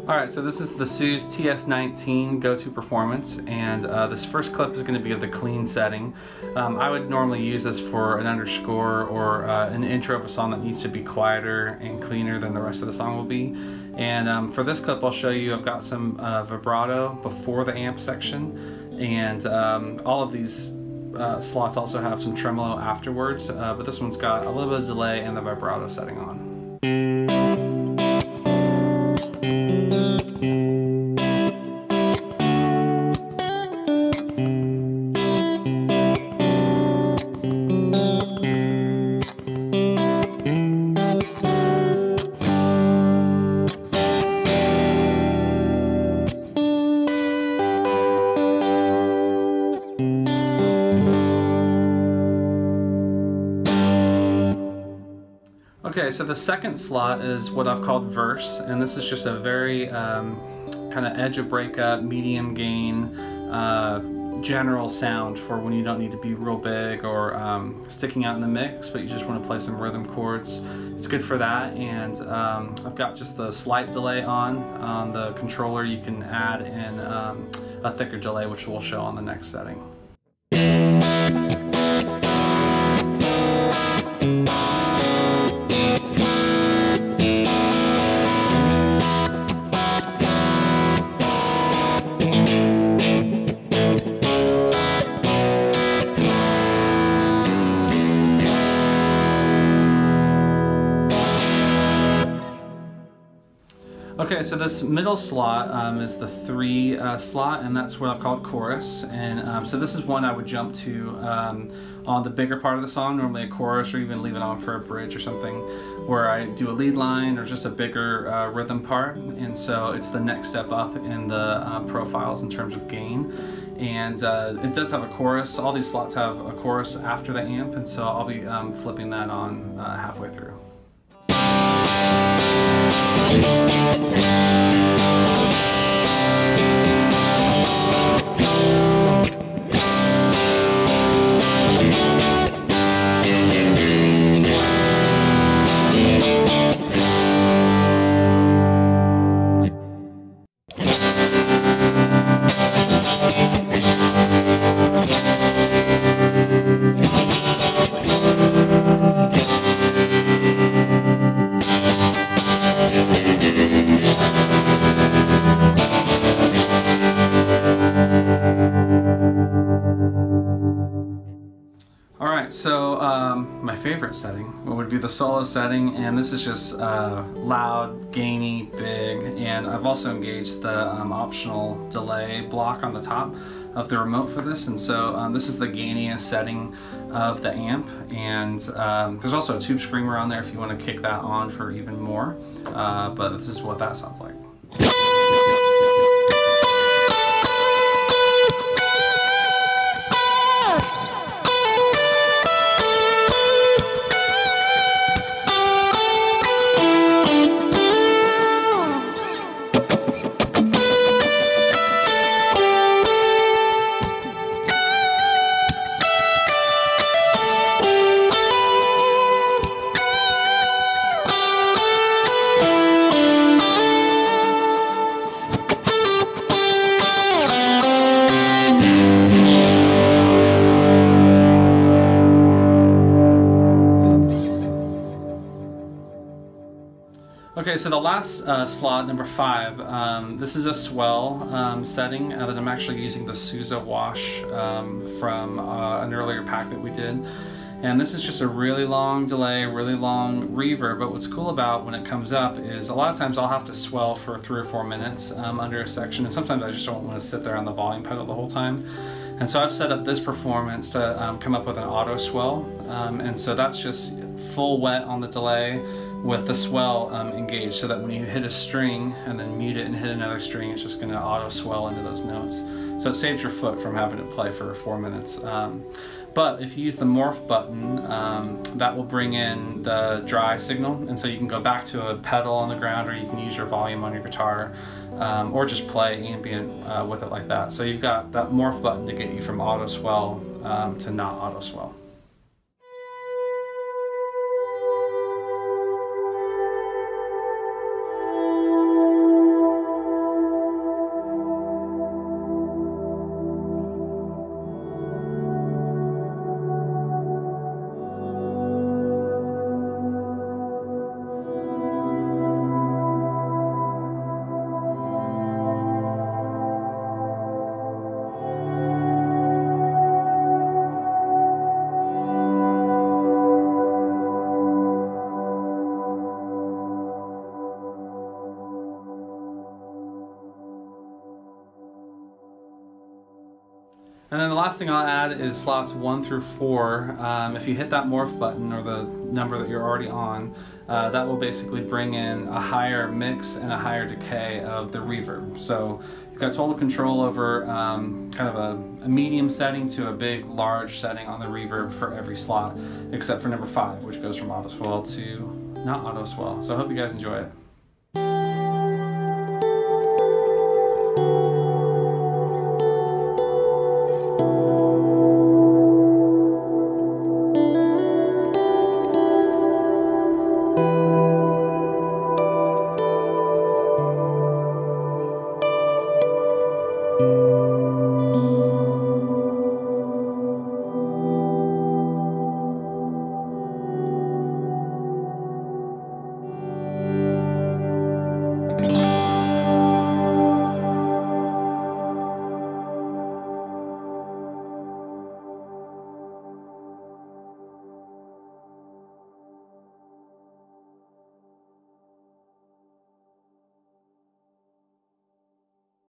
Alright, so this is the Sooze TS19 Go-To Performance, and this first clip is going to be of the clean setting. I would normally use this for an underscore or an intro of a song that needs to be quieter and cleaner than the rest of the song will be. And for this clip I'll show you I've got some vibrato before the amp section, and all of these slots also have some tremolo afterwards, but this one's got a little bit of delay and the vibrato setting on. Okay, so the second slot is what I've called verse, and this is just a very kind of edge of breakup, medium gain, general sound for when you don't need to be real big or sticking out in the mix, but you just want to play some rhythm chords. It's good for that, and I've got just the slight delay on the controller. You can add in a thicker delay, which we'll show on the next setting. Okay, so this middle slot is the 3 slot, and that's what I've called chorus. And so this is one I would jump to on the bigger part of the song, normally a chorus, or even leave it on for a bridge or something, where I do a lead line or just a bigger rhythm part. And so it's the next step up in the profiles in terms of gain. And it does have a chorus. All these slots have a chorus after the amp, and so I'll be flipping that on halfway through. Alright, so my favorite setting would be the solo setting, and this is just loud, gainy, big, and I've also engaged the optional delay block on the top of the remote for this, and so this is the gainiest setting of the amp, and there's also a tube screamer on there if you want to kick that on for even more, but this is what that sounds like. Okay, so the last slot, number 5, this is a swell setting that I'm actually using the Sooze wash from an earlier pack that we did. And this is just a really long delay, really long reverb, but what's cool about when it comes up is a lot of times I'll have to swell for 3 or 4 minutes under a section, and sometimes I just don't want to sit there on the volume pedal the whole time. And so I've set up this performance to come up with an auto swell, and so that's just full wet on the delay with the swell engaged, so that when you hit a string and then mute it and hit another string, it's just going to auto swell into those notes. So it saves your foot from having to play for 4 minutes. But if you use the morph button, that will bring in the dry signal, and so you can go back to a pedal on the ground, or you can use your volume on your guitar, or just play ambient with it like that. So you've got that morph button to get you from auto swell to not auto swell. last thing I'll add is slots 1 through 4. If you hit that morph button, or the number that you're already on, that will basically bring in a higher mix and a higher decay of the reverb. So you've got total control over kind of a medium setting to a big, large setting on the reverb for every slot, except for number 5, which goes from auto swell to not auto swell. So I hope you guys enjoy it.